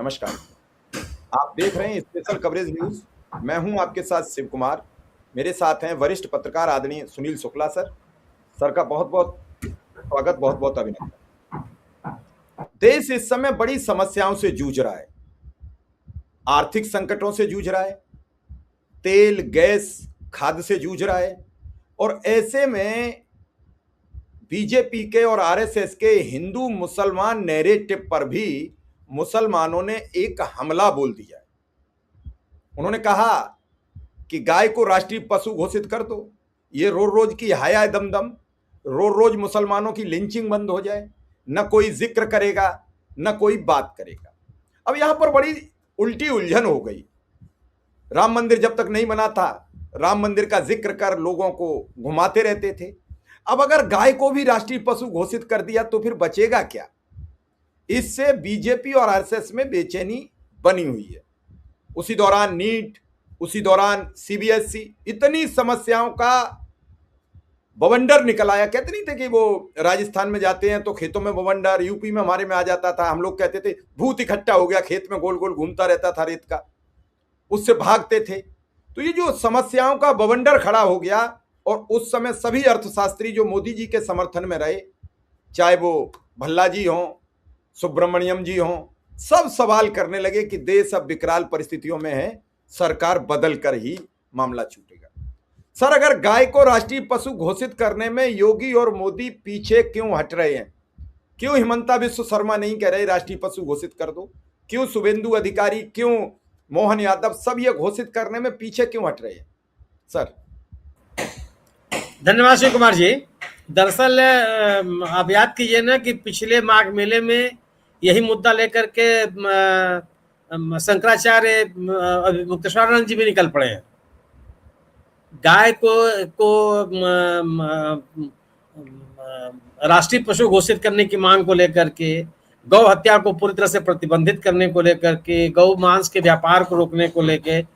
नमस्कार। आप देख रहे हैं स्पेशल कवरेज न्यूज़। मैं हूं आपके साथ शिव कुमार। मेरे साथ हैं वरिष्ठ पत्रकार आदरणीय सुनील शुक्ला सर। सर का बहुत-बहुत स्वागत, बहुत-बहुत अभिनंदन। देश इस समय बड़ी समस्याओं से जूझ रहा है। आर्थिक संकटों से जूझ रहा है, तेल, गैस, खाद्य से जूझ रहा है और ऐसे में बीजेपी के और आरएसएस के हिंदू मुसलमान नैरेटिव पर भी मुसलमानों ने एक हमला बोल दिया है। उन्होंने कहा कि गाय को राष्ट्रीय पशु घोषित कर दो, ये रोज रोज की हाया दमदम, रोज रोज मुसलमानों की लिंचिंग बंद हो जाए, न कोई जिक्र करेगा न कोई बात करेगा। अब यहां पर बड़ी उल्टी उलझन हो गई। राम मंदिर जब तक नहीं बना था, राम मंदिर का जिक्र कर लोगों को घुमाते रहते थे। अब अगर गाय को भी राष्ट्रीय पशु घोषित कर दिया तो फिर बचेगा क्या? इससे बीजेपी और आरएसएस में बेचैनी बनी हुई है। उसी दौरान नीट, उसी दौरान सीबीएसई, इतनी समस्याओं का बवंडर निकल आया। कहते नहीं थे कि वो राजस्थान में जाते हैं तो खेतों में बवंडर, यूपी में हमारे में आ जाता था, हम लोग कहते थे भूत इकट्ठा हो गया, खेत में गोल गोल घूमता रहता था रेत का, उससे भागते थे। तो ये जो समस्याओं का बवंडर खड़ा हो गया और उस समय सभी अर्थशास्त्री जो मोदी जी के समर्थन में रहे, चाहे वो भल्ला जी हों, सुब्रमण्यम जी हों, सब सवाल करने लगे कि देश अब विकराल परिस्थितियों में है, सरकार बदल कर ही मामला छूटेगा। सर, अगर गाय को राष्ट्रीय पशु घोषित करने में योगी और मोदी पीछे क्यों हट रहे हैं? क्यों हिमंता बिश्व शर्मा नहीं कह रहे राष्ट्रीय पशु घोषित कर दो? क्यों शुभेंदु अधिकारी, क्यों मोहन यादव, सब ये घोषित करने में पीछे क्यों हट रहे हैं? सर धन्यवाद शिव कुमार जी। दरअसल आप याद कीजिए ना कि पिछले माघ मेले में यही मुद्दा लेकर के शंकराचार्य मुक्तेश्वरानंद जी भी निकल पड़े हैं। गाय को राष्ट्रीय पशु घोषित करने की मांग को लेकर के, गौ हत्या को पूरी तरह से प्रतिबंधित करने को लेकर के, गौ मांस के व्यापार को रोकने को लेकर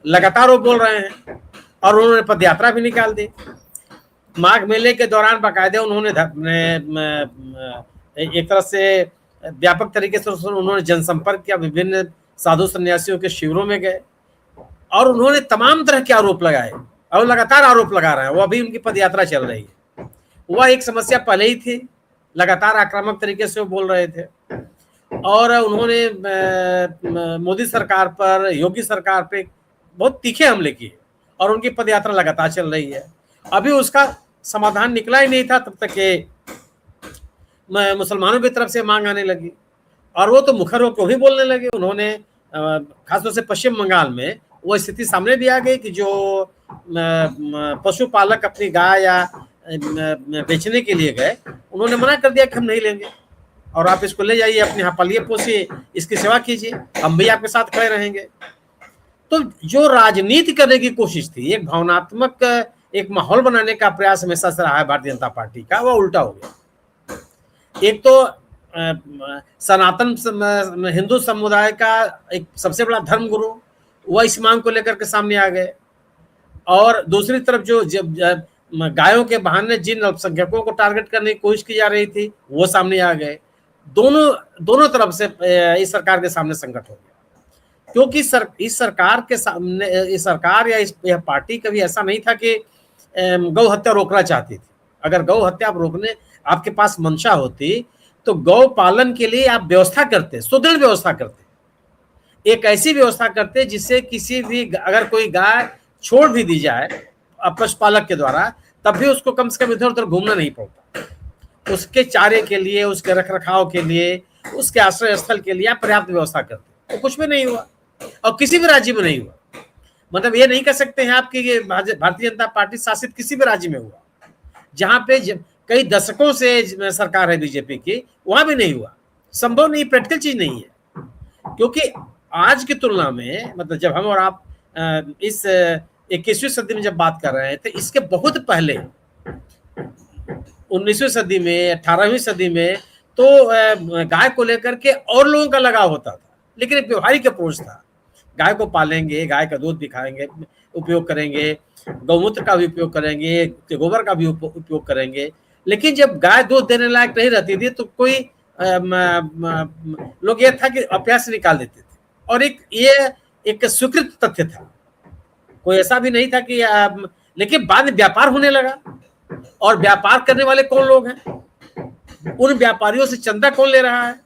लगातार वो बोल रहे हैं और उन्होंने पदयात्रा भी निकाल दी। माघ मेले के दौरान बाकायदे उन्होंने एक तरह से व्यापक तरीके से उन्होंने जनसंपर्क किया, विभिन्न साधु सन्यासियों के शिविरों में गए और उन्होंने तमाम तरह के आरोप लगाए और लगातार आरोप लगा रहे हैं। वो अभी उनकी पदयात्रा चल रही है। वह एक समस्या पहले ही थी, लगातार आक्रामक तरीके से वो बोल रहे थे और उन्होंने मोदी सरकार पर, योगी सरकार पे बहुत तीखे हमले किए और उनकी पदयात्रा लगातार चल रही है। अभी उसका समाधान निकला ही नहीं था तब तक के मुसलमानों की तरफ से मांग आने लगी और वो तो मुखर होकर भी बोलने लगे। उन्होंने खासतौर से पश्चिम बंगाल में वो स्थिति सामने भी आ गई कि जो पशुपालक अपनी गाय या बेचने के लिए गए, उन्होंने मना कर दिया कि हम नहीं लेंगे और आप इसको ले जाइए, अपने यहाँ पालिए पोसिए, इसकी सेवा कीजिए, हम भी आपके साथ खड़े रहेंगे। तो जो राजनीति करने की कोशिश थी, एक भावनात्मक एक माहौल बनाने का प्रयास हमेशा से रहा है भारतीय जनता पार्टी का, वो उल्टा हो गया। एक तो सनातन हिंदू समुदाय का एक सबसे बड़ा धर्मगुरु वह इस मांग को लेकर के सामने आ गए और दूसरी तरफ जो गायों के बहाने जिन अल्पसंख्यकों को टारगेट करने की कोशिश की जा रही थी वो सामने आ गए। दोनों तरफ से इस सरकार के सामने संकट हो गया, क्योंकि इस सरकार के सामने, इस सरकार या यह पार्टी कभी ऐसा नहीं था कि गौ हत्या रोकना चाहती थी। अगर गौ हत्या रोकने आपके पास मंशा होती तो गौ पालन के लिए आप व्यवस्था करते, सुदृढ़ व्यवस्था करते, एक ऐसी व्यवस्था करते जिससे किसी भी, अगर कोई गाय छोड़ भी दी जाए पशुपालक के द्वारा, तब भी उसको कम से कम इधर उधर घूमना नहीं पड़ता। उसके चारे के लिए, उसके रखरखाव के लिए, उसके आश्रय स्थल के लिए आप पर्याप्त व्यवस्था करते। तो कुछ भी नहीं हुआ और किसी भी राज्य में नहीं हुआ। मतलब ये नहीं कह सकते हैं आप कि भारतीय जनता पार्टी शासित किसी भी राज्य में हुआ, जहां पे कई दशकों से सरकार है बीजेपी की, वहां भी नहीं हुआ। संभव नहीं, प्रैक्टिकल चीज नहीं है। क्योंकि आज की तुलना में, मतलब जब हम और आप इस 21वीं सदी में जब बात कर रहे थे, इसके बहुत पहले 19वीं सदी में, 18वीं सदी में तो गाय को लेकर के और लोगों का लगाव होता था, लेकिन एक व्यवहारिक अप्रोच था। गाय को पालेंगे, गाय का दूध भी खाएंगे, उपयोग करेंगे, गौमूत्र का भी उपयोग करेंगे, गोबर का भी उपयोग करेंगे। लेकिन जब गाय दूध देने लायक नहीं रहती थी तो कोई लोग ये था कि अभ्यास निकाल देते थे। और ये एक स्वीकृत तथ्य था, कोई ऐसा भी नहीं था कि लेकिन बाद में व्यापार होने लगा, और व्यापार करने वाले कौन लोग हैं, उन व्यापारियों से चंदा कौन ले रहा है,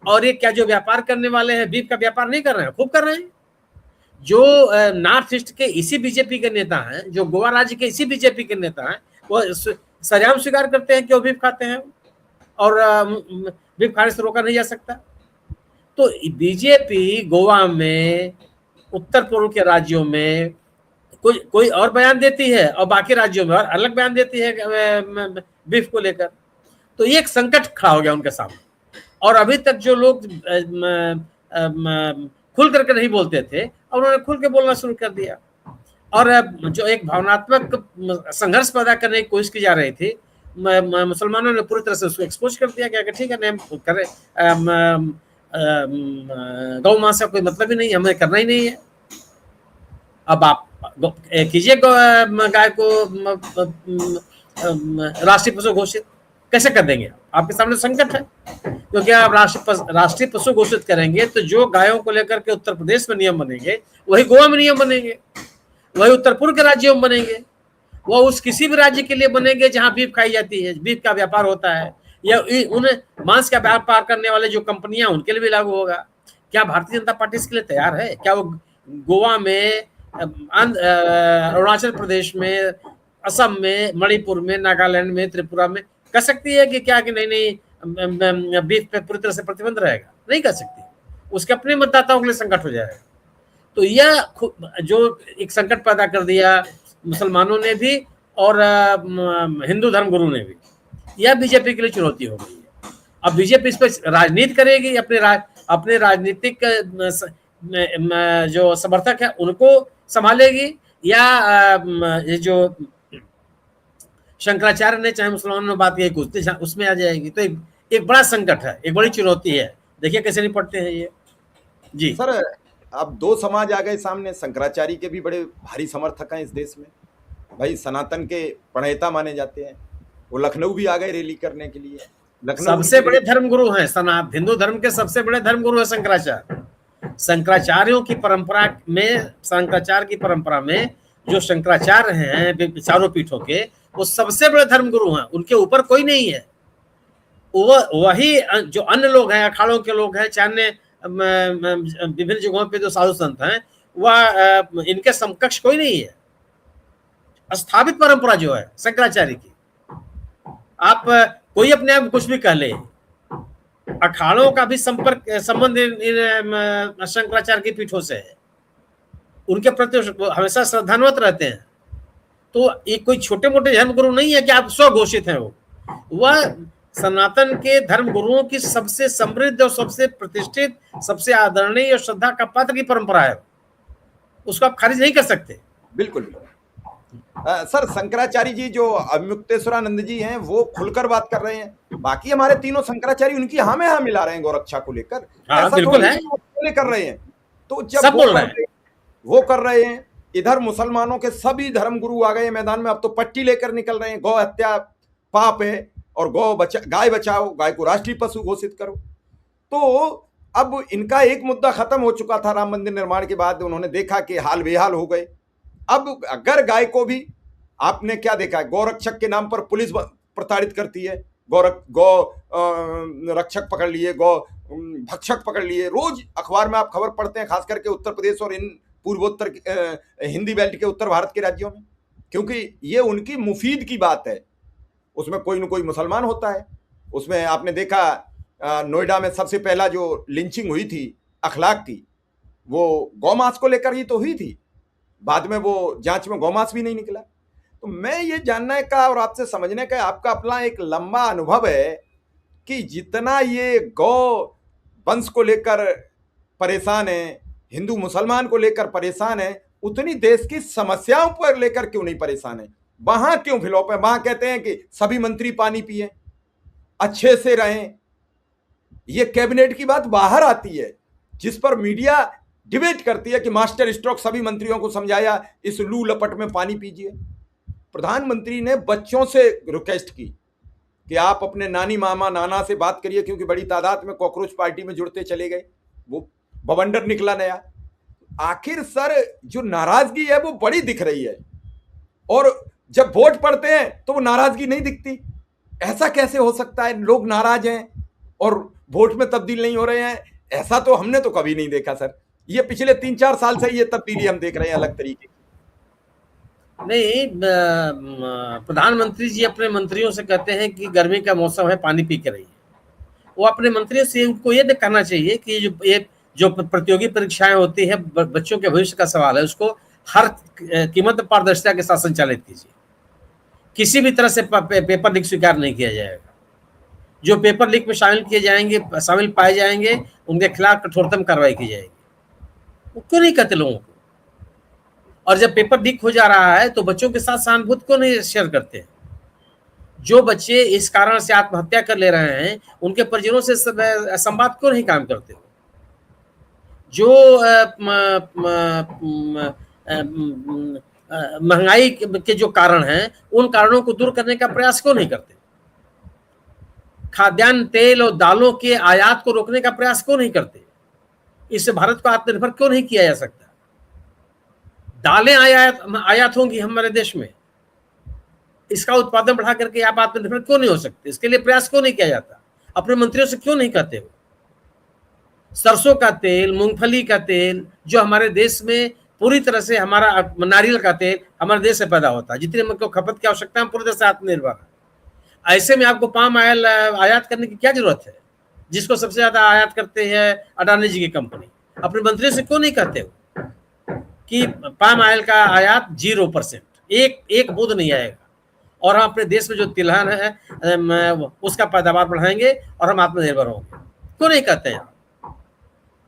और ये क्या जो व्यापार करने वाले हैं बीफ का व्यापार नहीं कर रहे हैं, खूब कर रहे हैं। जो नॉर्थ ईस्ट के इसी बीजेपी के नेता हैं, जो गोवा राज्य के इसी बीजेपी के नेता हैं, वो सरेआम स्वीकार करते हैं कि वो बीफ खाते हैं, और बीफ खाने से रोका नहीं जा सकता। तो बीजेपी गोवा में, उत्तर पूर्व के राज्यों में कोई और बयान देती है, और बाकी राज्यों में और अलग बयान देती है बीफ को लेकर। तो ये एक संकट खड़ा हो गया उनके सामने, और अभी तक जो लोग खुल करके नहीं बोलते थे, और उन्होंने खुल के बोलना शुरू कर दिया। और जो एक भावनात्मक संघर्ष पैदा करने की कोशिश की जा रही थी, मुसलमानों ने पूरी तरह से उसको एक्सपोज कर दिया कि ठीक है नहीं करे, गौ मांस का कोई मतलब ही नहीं, हमें करना ही नहीं है। अब आप कीजिए गाय को राष्ट्रीय पशु घोषित, कैसे कर देंगे? आपके सामने संकट है, क्योंकि आप राष्ट्रीय पशु घोषित करेंगे तो जो गायों को लेकर के उत्तर प्रदेश में नियम बनेंगे, वही गोवा में नियम बनेंगे, वही उत्तर पूर्व के राज्यों में बनेंगे, वो उस किसी भी राज्य के लिए बनेंगे जहां बीफ खाई जाती है, बीफ का व्यापार होता है, या उन मांस का व्यापार करने वाले जो कंपनियां, उनके लिए भी लागू होगा। क्या भारतीय जनता पार्टी इसके लिए तैयार है? क्या वो गोवा में, अरुणाचल प्रदेश में, असम में, मणिपुर में, नागालैंड में, त्रिपुरा में कर सकती है कि क्या कि नहीं बीफ पे पूरी तरह से प्रतिबंध रहेगा? नहीं कर सकती, उसके अपने मतदाताओं के लिए संकट हो जाएगा। तो यह जो एक संकट पैदा कर दिया मुसलमानों ने भी और हिंदू धर्मगुरु ने भी, यह बीजेपी के लिए चुनौती हो गई है। अब बीजेपी इस पर राजनीति करेगी, अपने राजनीतिक जो समर्थक है उनको संभालेगी, या ये जो शंकराचार्य ने चाहे मुसलमानों ने बात यही कुछ उसमें आ जाएगी। तो एक बड़ा संकट है, एक बड़ी चुनौती है, देखिए कैसे निपटते हैं ये। जी सर, अब दो समाज आ गए सामने। शंकराचार्य के भी बड़े भारी समर्थक हैं इस देश में, भाई सनातन के प्रणेता माने जाते हैं। वो लखनऊ भी आ गए रैली करने के लिए। लखनऊ सबसे बड़े धर्मगुरु हैं, सनातन हिंदू धर्म के सबसे बड़े धर्मगुरु है शंकराचार्य। शंकराचार्यों की परंपरा में, शंकराचार्य की परंपरा में जो शंकराचार्य हैं चारों पीठों के, वो सबसे बड़े धर्मगुरु हैं, उनके ऊपर कोई नहीं है। वो वही जो अन्य लोग हैं, अखाड़ों के लोग हैं, चाहे विभिन्न जगहों पे जो साधु संत हैं, वह इनके समकक्ष कोई नहीं है। स्थापित परंपरा जो है शंकराचार्य की, आप कोई अपने आप कुछ भी कह ले, अखाड़ों का भी संबंध शंकराचार्य की पीठों से है, उनके प्रति हमेशा श्रद्धान्वित रहते हैं। तो ये कोई छोटे मोटे धर्मगुरु नहीं है कि आप स्वघोषित हैं। वह सनातन के धर्मगुरुओं की सबसे समृद्ध और सबसे प्रतिष्ठित, सबसे आदरणीय और श्रद्धा का पात्र की परंपरा है, उसको आप खारिज नहीं कर सकते। बिल्कुल। सर, शंकराचार्य जी जो अविमुक्तेश्वरानंद जी हैं वो खुलकर बात कर रहे हैं, बाकी हमारे तीनों शंकराचार्य उनकी हाँ में हाँ मिला रहे हैं गौरक्षा को लेकर। हाँ, बिल्कुल है, कर रहे हैं। तो जब सब बोल रहे हैं, वो कर रहे हैं, इधर मुसलमानों के सभी धर्मगुरु आ गए मैदान में। अब तो पट्टी लेकर निकल रहे हैं, गौ हत्या पाप है और गाय बचाओ, गाय को राष्ट्रीय पशु घोषित करो। तो अब इनका एक मुद्दा खत्म हो चुका था राम मंदिर निर्माण के बाद। उन्होंने देखा कि हाल बेहाल हो गए। अब अगर गाय को भी, आपने क्या देखा, गौरक्षक के नाम पर पुलिस प्रताड़ित करती है, गौ रक्षक पकड़ लिए, गौ भक्षक पकड़ लिए। रोज अखबार में आप खबर पढ़ते हैं, खास करके उत्तर प्रदेश और इन पूर्वोत्तर हिंदी बेल्ट के उत्तर भारत के राज्यों में, क्योंकि ये उनकी मुफीद की बात है। उसमें कोई न कोई मुसलमान होता है। उसमें आपने देखा नोएडा में सबसे पहला जो लिंचिंग हुई थी अखलाक की, वो गौमांस को लेकर ही तो हुई थी। बाद में वो जांच में गौमांस भी नहीं निकला। तो मैं ये जानने का और आपसे समझने का, आपका अपना एक लंबा अनुभव है कि जितना ये गौ वंश को लेकर परेशान है, हिंदू मुसलमान को लेकर परेशान है, उतनी देश की समस्याओं पर लेकर क्यों नहीं परेशान है? वहां क्यों फ्लॉप है? वहां कहते हैं कि सभी मंत्री पानी पिए, अच्छे से रहें। ये कैबिनेट की बात बाहर आती है, जिस पर मीडिया डिबेट करती है कि मास्टर स्ट्रोक सभी मंत्रियों को समझाया, इस लू लपट में पानी पीजिए। प्रधानमंत्री ने बच्चों से रिक्वेस्ट की कि आप अपने नानी मामा नाना से बात करिए, क्योंकि बड़ी तादाद में कॉकरोच पार्टी में जुड़ते चले गए। वो बवंडर निकला नया। आखिर सर जो नाराजगी है वो बड़ी दिख रही है, और जब वोट पड़ते हैं तो वो नाराजगी नहीं दिखती। ऐसा कैसे हो सकता है? लोग नाराज हैं और वोट में तब्दील नहीं हो रहे हैं। ऐसा तो हमने तो कभी नहीं देखा सर। ये पिछले 3-4 साल से ये तब्दीली हम देख रहे हैं अलग तरीके की। नहीं, प्रधानमंत्री जी अपने मंत्रियों से कहते हैं कि गर्मी का मौसम है, पानी पी के रहिए। वो अपने मंत्रियों से उनको ये कहना चाहिए कि जो प्रतियोगी परीक्षाएं होती है, बच्चों के भविष्य का सवाल है, उसको हर कीमत पारदर्शिता के साथ संचालित कीजिए। किसी भी तरह से पेपर लीक स्वीकार नहीं किया जाएगा। जो पेपर लीक में शामिल पाए जाएंगे, उनके खिलाफ कठोरतम कार्रवाई की जाएगी। वो क्यों नहीं कहते लोगों को? और जब पेपर लीक हो जा रहा है तो बच्चों के साथ सहानुभूति क्यों नहीं शेयर करते? जो बच्चे इस कारण से आत्महत्या कर ले रहे हैं, उनके परिजनों से संवाद क्यों नहीं काम करते? जो महंगाई के जो कारण हैं, उन कारणों को दूर करने का प्रयास क्यों नहीं करते? खाद्यान्न, तेल और दालों के आयात को रोकने का प्रयास क्यों नहीं करते? इससे भारत को आत्मनिर्भर क्यों नहीं किया जा सकता? दालें आयात होंगी हमारे देश में, इसका उत्पादन बढ़ा करके आप आत्मनिर्भर क्यों नहीं हो सकते? इसके लिए प्रयास क्यों नहीं किया जाता? अपने मंत्रियों से क्यों नहीं कहते हो? सरसों का तेल, मूंगफली का तेल जो हमारे देश में पूरी तरह से, हमारा नारियल का तेल हमारे देश से पैदा होता है, जितने को खपत की आवश्यकता है, हम पूरी तरह से आत्मनिर्भर है। ऐसे में आपको पाम ऑयल आयात करने की क्या जरूरत है, जिसको सबसे ज्यादा आयात करते हैं अडानी जी की कंपनी? अपने मंत्रियों से क्यों नहीं कहते हो कि पाम ऑयल का आयात 0%, एक बूंद नहीं आएगा, और हम अपने देश में जो तिलहन है उसका पैदावार बढ़ाएंगे और हम आत्मनिर्भर होंगे? क्यों नहीं कहते हैं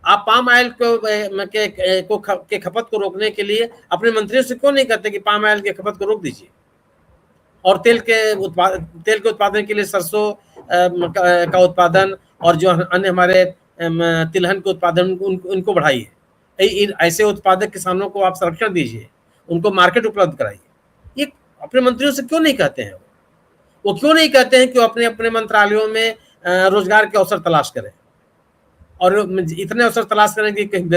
आप पाम ऑयल के खपत को रोकने के लिए अपने मंत्रियों से क्यों नहीं कहते कि पाम ऑयल के खपत को रोक दीजिए, और तेल के उत्पादन के लिए सरसों का उत्पादन और जो अन्य हमारे तिलहन के उत्पादन उनको बढ़ाइए। ऐसे उत्पादक किसानों को आप संरक्षण दीजिए, उनको मार्केट उपलब्ध कराइए। ये अपने मंत्रियों से क्यों नहीं कहते हैं? वो क्यों नहीं कहते हैं कि वो अपने अपने मंत्रालयों में रोजगार के अवसर तलाश करें, और इतने अवसर तलाश करें कि कहीं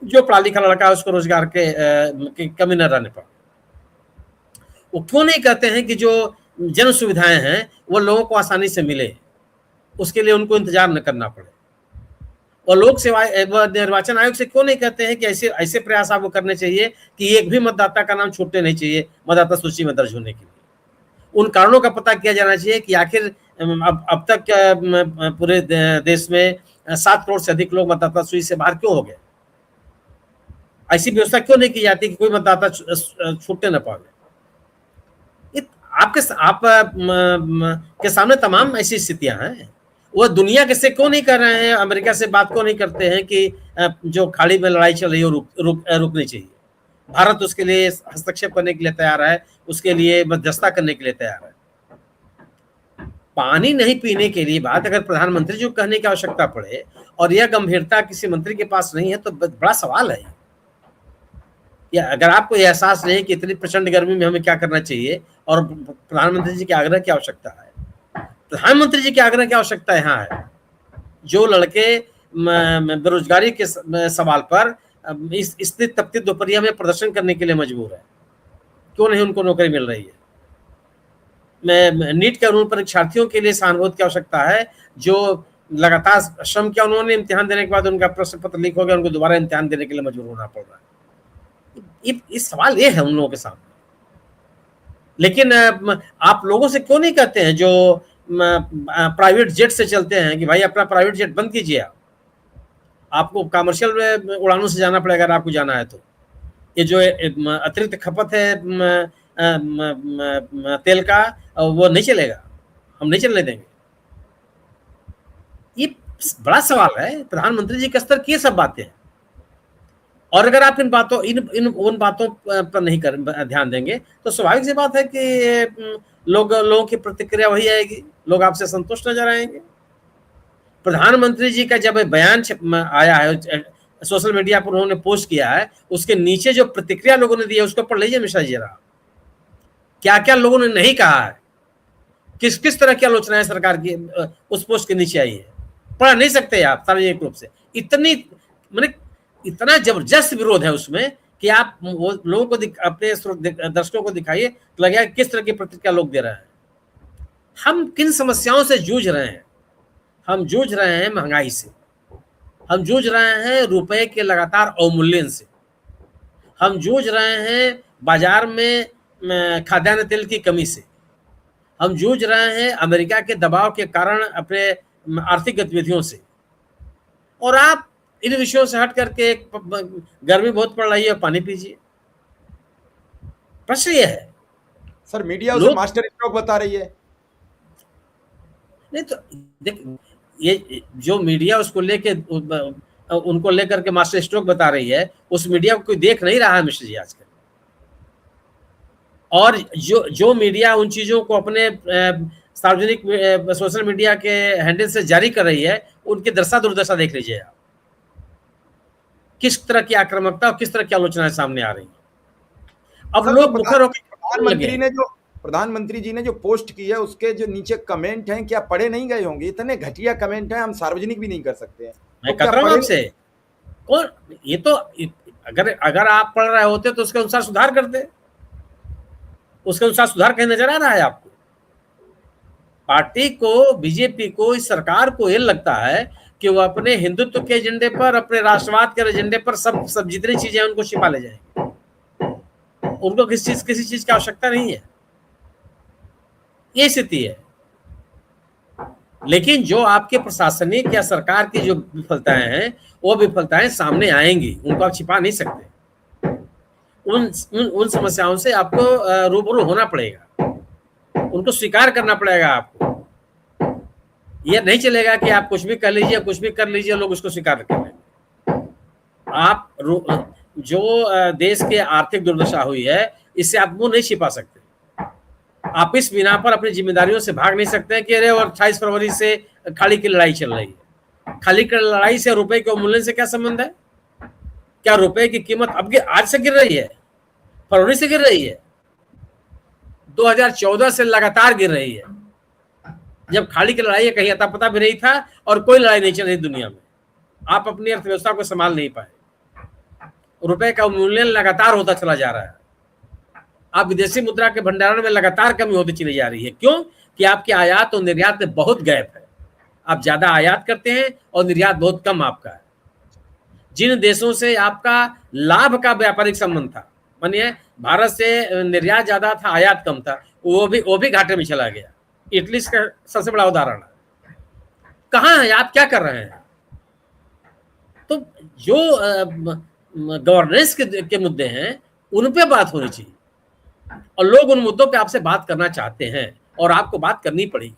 जो पढ़ा लिखा लड़का है उसको रोजगार के कमी न रहने पाए? वो क्यों नहीं कहते हैं कि जो जन सुविधाएं हैं वो लोगों को आसानी से मिले, उसके लिए उनको इंतजार न करना पड़े? और लोक सेवा निर्वाचन आयोग से क्यों नहीं कहते हैं कि ऐसे प्रयास आपको करने चाहिए कि एक भी मतदाता का नाम छूटने नहीं चाहिए मतदाता सूची में दर्ज होने के लिए? उन कारणों का पता किया जाना चाहिए कि आखिर अब तक पूरे देश में 7 करोड़ से अधिक लोग मतदाता सूची से बाहर क्यों हो गए? ऐसी व्यवस्था क्यों नहीं की जाती कि कोई मतदाता छूटने न पावे? आप के सामने तमाम ऐसी स्थितियां हैं। वो दुनिया के से क्यों नहीं कर रहे हैं, अमेरिका से बात क्यों नहीं करते हैं कि जो खाड़ी में लड़ाई चल रही है रुकनी चाहिए? भारत उसके लिए हस्तक्षेप करने के लिए तैयार है, उसके लिए मध्यस्थता करने के लिए तैयार है। पानी नहीं पीने के लिए बात अगर प्रधानमंत्री जो कहने की आवश्यकता पड़े और यह गंभीरता किसी मंत्री के पास नहीं है तो बड़ा सवाल है। या अगर आपको यह एहसास नहीं कि इतनी प्रचंड गर्मी में हमें क्या करना चाहिए और प्रधानमंत्री जी के आग्रह की आवश्यकता है, प्रधानमंत्री जी के आग्रह की आवश्यकता यहाँ है। जो लड़के बेरोजगारी के सवाल पर इस तपती दोपहरिया में प्रदर्शन करने के लिए मजबूर है, क्यों नहीं उनको नौकरी मिल रही है? नीट के अनुरूप परीक्षार्थियों के लिए सहानुभूति की आवश्यकता है, जो लगातार श्रम किया, उन्होंने इम्तिहान देने के बाद उनका प्रश्न पत्र लीक हो गया, उनको दोबारा इम्तिहान देने के लिए मजबूर होना पड़ रहा है। इस सवाल ये है उन लोगों के सामने। लेकिन आप लोगों से क्यों नहीं कहते हैं जो प्राइवेट जेट से चलते हैं कि भाई अपना प्राइवेट जेट बंद कीजिए, आपको कमर्शियल उड़ानों से जाना पड़ेगा अगर आपको जाना है तो। ये जो अतिरिक्त खपत है तेल का, वो नहीं चलेगा, हम नहीं चलने देंगे। ये बड़ा सवाल है। प्रधानमंत्री जी के स्तर की ये सब बातें हैं, और अगर आप उन बातों पर नहीं ध्यान देंगे तो स्वाभाविक सी बात है कि लोगों की प्रतिक्रिया वही आएगी, लोग आपसे संतुष्ट नजर आएंगे। प्रधानमंत्री जी का जब बयान आया है, सोशल मीडिया पर उन्होंने पोस्ट किया है, उसके नीचे जो प्रतिक्रिया लोगों ने दी है उसको पढ़ लीजिए मिश्रा जी जरा, क्या क्या लोगों ने नहीं कहा है, किस किस तरह की आलोचना है सरकार की उस पोस्ट के नीचे आई है। पढ़ नहीं सकते आप सार्वजनिक रूप से, इतनी मैंने इतना जबरदस्त विरोध है उसमें कि आप वो लोगों को अपने दर्शकों को दिखाइए तो लगेगा किस तरह की प्रतिक्रिया लोग दे रहे हैं। हम किन समस्याओं से जूझ रहे हैं? हम जूझ रहे हैं महंगाई से, हम जूझ रहे हैं रुपए के लगातार अवमूल्यन से, हम जूझ रहे हैं बाजार में खाद्यान्न तेल की कमी से, हम जूझ रहे हैं अमेरिका के दबाव के कारण अपने आर्थिक गतिविधियों से। और आप इन विषयों से हट करके गर्मी बहुत पड़ रही है और पानी पीजिए। प्रश्न ये है। सर मीडिया उसे मास्टर स्ट्रोक बता रही है। नहीं तो देख, ये जो मीडिया उसको लेके उनको लेकर के मास्टर स्ट्रोक बता रही है, उस मीडिया को कोई देख नहीं रहा है मिश्र जी आजकल। और जो मीडिया उन चीजों को अपने सार्वजनिक सोशल मीडिया के हैंडल से जारी कर रही है, उनकी दशा दुर्दशा देख लीजिए आप, किस तरह की आक्रामकता और किस तरह की आलोचनाएं सामने आ रही है। अब लोग मुखर होकर प्रधानमंत्री जी ने जो पोस्ट की है उसके जो नीचे कमेंट हैं, क्या पढ़े नहीं गए होंगे? इतने घटिया कमेंट हैं, हम सार्वजनिक भी नहीं कर सकते हैं। मैं कह रहा हूं आपसे, कौन ये तो अगर आप पढ़ रहे होते तो उसके अनुसार सुधार करते। उसके अनुसार सुधार कहीं नजर आ रहा है आपको? पार्टी को, बीजेपी को, इस सरकार को ये लगता है कि वो अपने हिंदुत्व के एजेंडे पर, अपने राष्ट्रवाद के एजेंडे पर सब जितनी चीजें उनको छिपा ले जाएंगे। उनको किसी चीज की आवश्यकता नहीं है। ये स्थिति है। लेकिन जो आपके प्रशासनिक या सरकार की जो विफलताएं हैं, वो विफलताएं सामने आएंगी, उनको आप छिपा नहीं सकते। उन समस्याओं से आपको रूबरू होना पड़ेगा, उनको स्वीकार करना पड़ेगा आपको। यह नहीं चलेगा कि आप कुछ भी कर लीजिए, कुछ भी कर लीजिए, लोग उसको स्वीकार कर लेंगे। आप जो देश के आर्थिक दुर्दशा हुई है, इससे आप मुंह नहीं छिपा सकते। आप इस बिना पर अपनी जिम्मेदारियों से भाग नहीं सकते हैं कि अरे और 28 फरवरी से खाड़ी की लड़ाई चल रही है। खाड़ी की लड़ाई से रुपए के मूल्य से क्या संबंध है? क्या रुपए की कीमत अब आज से गिर रही है? फरवरी से गिर रही है? 2014 से लगातार गिर रही है, जब खाड़ी की लड़ाई कहीं अता पता भी नहीं था और कोई लड़ाई नहीं चल रही दुनिया में। आप अपनी अर्थव्यवस्था को संभाल नहीं पाए, रुपए का मूल्य लगातार होता चला जा रहा है। आप विदेशी मुद्रा के भंडारण में लगातार कमी होती चली जा रही है। क्यों? कि आपके आयात और निर्यात में बहुत गैप है। आप ज्यादा आयात करते हैं और निर्यात बहुत कम आपका है। जिन देशों से आपका लाभ का व्यापारिक संबंध था, मानिए भारत से निर्यात ज्यादा था, आयात कम था, वो भी घाटे में चला गया। इटली का सबसे बड़ा उदाहरण है। कहाँ है आप? क्या कर रहे हैं? तो जो गवर्नेंस के मुद्दे हैं, उन पे बात होनी चाहिए। और लोग उन मुद्दों पे आपसे बात करना चाहते हैं और आपको बात करनी पड़ेगी।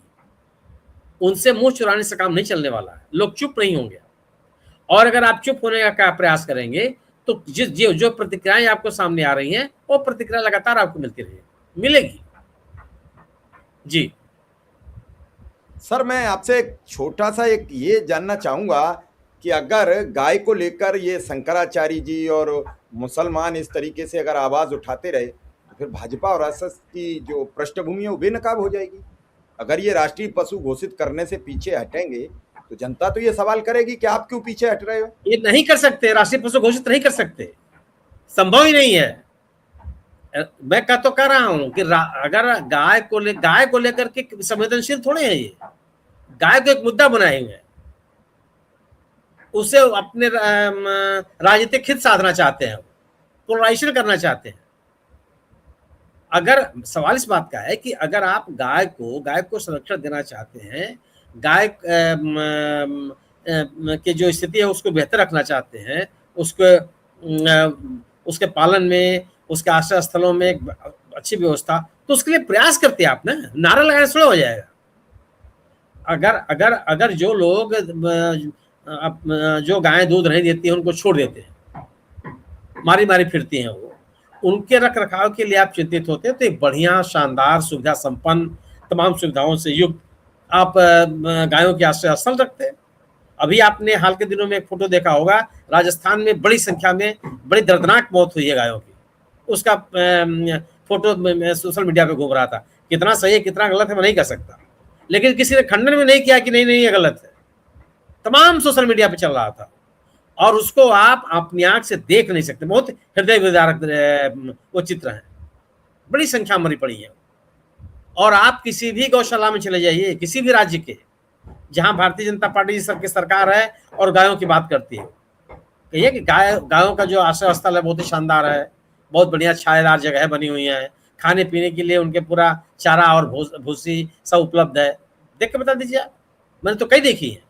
उनसे मुंह चुराने से काम नहीं चलने वाला है। लोग चुप नहीं होंगे। और अगर आप चुप होने का प्रयास करेंगे तो जो प्रतिक्रियाएं आपको सामने आ रही हैं, वो प्रतिक्रिया लगातार आपको मिलेगी। जी सर, मैं आपसे एक छोटा सा ये जानना चाहूंगा कि अगर गाय को लेकर ये शंकराचार्य जी और मुसलमान इस तरीके से अगर आवाज उठाते रहे तो फिर भाजपा और आरएसएस की जो पृष्ठभूमि है वो बेनकाब हो जाएगी। अगर ये राष्ट्रीय पशु घोषित करने से पीछे हटेंगे तो जनता तो ये सवाल करेगी कि आप क्यों पीछे हट रहे हो। ये नहीं कर सकते, राष्ट्रीय पशु घोषित नहीं कर सकते, संभव ही नहीं है। मैं कह रहा हूं कि अगर गाय को लेकर के संवेदनशील थोड़े हैं ये। गाय को एक मुद्दा बनाए हुए हैं, उसे अपने राजनीतिक हित साधना चाहते हैं, पोलराइजेशन करना चाहते हैं। अगर सवाल इस बात का है कि अगर आप गाय को संरक्षण देना चाहते हैं, गाय की जो स्थिति है उसको बेहतर रखना चाहते हैं, उसके पालन में, उसके आश्रय स्थलों में एक अच्छी व्यवस्था, तो उसके लिए प्रयास करते हैं आप ना। नारा लगाने से हो जाएगा। अगर जो लोग जो गायें दूध नहीं देती हैं उनको छोड़ देते हैं, मारी फिरती हैं, वो उनके रख रखाव के लिए आप चिंतित होते हैं, तो एक बढ़िया शानदार सुविधा संपन्न तमाम सुविधाओं से युक्त आप गायों के आश्रय स्थल रखते हैं। अभी आपने हाल के दिनों में एक फोटो देखा होगा, राजस्थान में बड़ी संख्या में बड़ी दर्दनाक मौत हुई है गायों की। उसका फोटो सोशल मीडिया पे घूम रहा था। कितना सही है कितना गलत है मैं नहीं कह सकता, लेकिन किसी ने खंडन में नहीं किया कि नहीं ये गलत है। तमाम सोशल मीडिया पे चल रहा था। और उसको आप अपनी आंख से देख नहीं सकते। बहुत हृदय विदारक वो चित्र है, बड़ी संख्या मरी पड़ी है। और आप किसी भी गौशाला में चले जाइए, किसी भी राज्य के, जहां भारतीय जनता पार्टी की सरकार है और गायों की बात करती है, कहिए कि गायों का जो आश्रय स्थल है बहुत ही शानदार है, बहुत बढ़िया छायादार जगह बनी हुई है, खाने पीने के लिए उनके पूरा चारा और भूसी सब उपलब्ध है। देख के बता दीजिए आप, मैंने तो कई देखी है।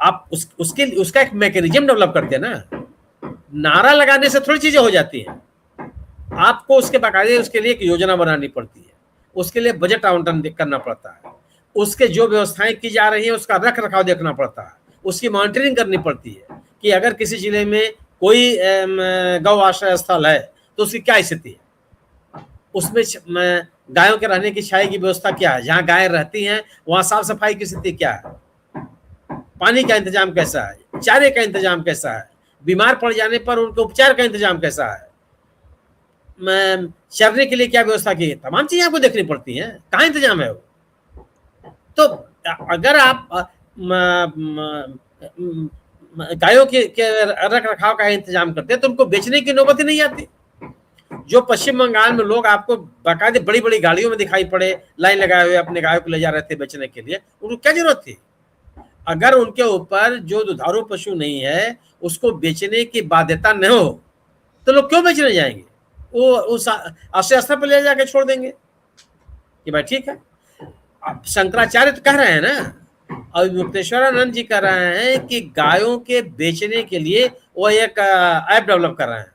आप उसका एक मैकेनिज्म डेवलप करते हैं ना, नारा लगाने से थोड़ी चीजें हो जाती हैं। आपको उसके बाकायदे उसके लिए एक योजना बनानी पड़ती है, उसके लिए बजट आवंटन करना पड़ता है, उसके जो व्यवस्थाएं की जा रही है उसका रख रखाव देखना पड़ता है, उसकी मॉनिटरिंग करनी पड़ती है कि अगर किसी जिले में कोई गौ आश्रय स्थल है तो उसकी क्या स्थिति है, उसमें गायों के रहने की छाया की व्यवस्था क्या है, जहां गायें रहती हैं वहां साफ सफाई की स्थिति क्या है, पानी का इंतजाम कैसा है, चारे का इंतजाम कैसा है, बीमार पड़ जाने पर उनके उपचार का इंतजाम कैसा है, चरने के लिए क्या व्यवस्था की है, तमाम चीजें आपको देखनी पड़ती हैं। कहाँ इंतजाम है वो? तो अगर आप गायों के रख रखाव का इंतजाम करते हैं तो उनको बेचने की नौबत ही नहीं आती। जो पश्चिम बंगाल में लोग आपको बाकायदे बड़ी बड़ी गाड़ियों में दिखाई पड़े, लाइन लगाए हुए अपने गायों को ले जा रहे थे बेचने के लिए, उनको क्या जरूरत थी? अगर उनके ऊपर जो दुधारू पशु नहीं है उसको बेचने की बाध्यता न हो तो लोग क्यों बेचने जाएंगे? वो उस आश्रय स्थल पर ले जाके छोड़ देंगे कि भाई ठीक है। अब शंकराचार्य तो कह रहे हैं ना, और मुक्तेश्वरानंद जी कह रहे हैं कि गायों के बेचने के लिए वो एक ऐप डेवलप कर रहे हैं।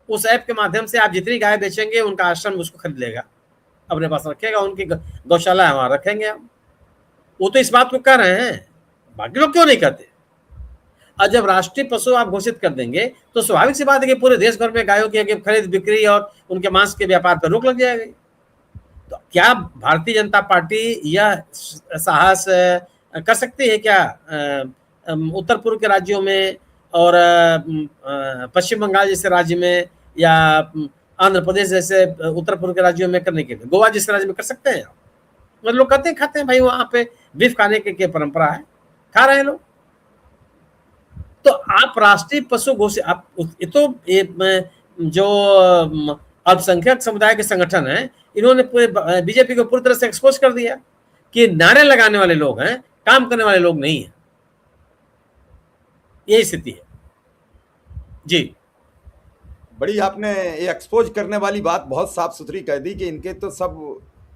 उस ऐप के माध्यम से आप जितनी गाय बेचेंगे उनका आश्रम उसको खरीद लेगा, अपने पास रखेगा, उनकी गौशाला है वहां रखेंगे हम। वो तो इस बात को कह रहे हैं, बाकी लोग क्यों नहीं कहते? और जब राष्ट्रीय पशु आप घोषित कर देंगे तो स्वाभाविक सी बात है कि पूरे देश भर में गायों की खरीद बिक्री और उनके मांस के व्यापार पर रोक लग जाएगी। तो क्या भारतीय जनता पार्टी यह साहस कर सकती है क्या उत्तर पूर्व के राज्यों में और पश्चिम बंगाल जैसे राज्य में या आंध्र प्रदेश जैसे उत्तर पूर्व के राज्यों में करने के लिए? गोवा जैसे राज्य में कर सकते हैं? मतलब लोग कहते हैं खाते हैं भाई, वहां पे बीफ खाने की परंपरा है, खा रहे हैं लोग। तो आप राष्ट्रीय पशु घोषित, आप तो जो अल्पसंख्यक समुदाय के संगठन है, इन्होंने पूरे बीजेपी को पूरी तरह से एक्सपोज कर दिया कि नारे लगाने वाले लोग हैं, काम करने वाले लोग नहीं है। यही स्थिति है जी। बड़ी आपने ये एक्सपोज करने वाली बात बहुत साफ सुथरी कह दी कि इनके तो सब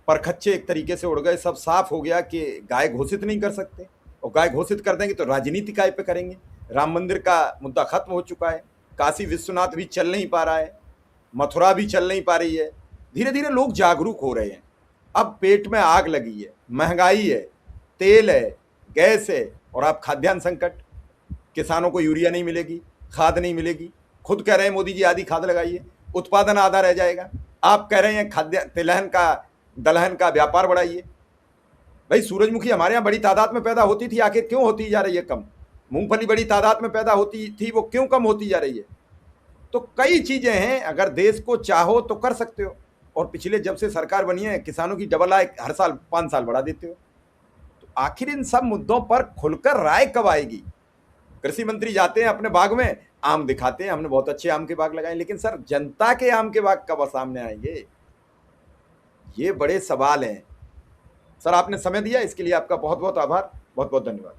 परखच्चे एक तरीके से उड़ गए। सब साफ हो गया कि गाय घोषित नहीं कर सकते, और गाय घोषित कर देंगे तो राजनीति काय पे करेंगे। राम मंदिर का मुद्दा खत्म हो चुका है, काशी विश्वनाथ भी चल नहीं पा रहा है, मथुरा भी चल नहीं पा रही है। धीरे धीरे लोग जागरूक हो रहे हैं। अब पेट में आग लगी है, महंगाई है, तेल है, गैस है, और आप खाद्यान्न संकट, किसानों को यूरिया नहीं मिलेगी, खाद नहीं मिलेगी। खुद कह रहे हैं मोदी जी आधी खाद लगाइए, उत्पादन आधा रह जाएगा। आप कह रहे हैं खाद्य तिलहन का दलहन का व्यापार बढ़ाइए। भाई सूरजमुखी हमारे यहाँ बड़ी तादाद में पैदा होती थी, आखिर क्यों होती जा रही है कम? मूंगफली बड़ी तादाद में पैदा होती थी, वो क्यों कम होती जा रही है? तो कई चीजें हैं, अगर देश को चाहो तो कर सकते हो। और पिछले जब से सरकार बनी है किसानों की डबल आय हर साल 5 साल बढ़ा देते हो। तो आखिर इन सब मुद्दों पर खुलकर राय कब आएगी? कृषि मंत्री जाते हैं अपने बाग में, आम दिखाते हैं, हमने बहुत अच्छे आम के बाग लगाए, लेकिन सर जनता के आम के बाग कब सामने आएंगे? ये बड़े सवाल हैं। सर आपने समय दिया, इसके लिए आपका बहुत बहुत आभार, बहुत बहुत धन्यवाद।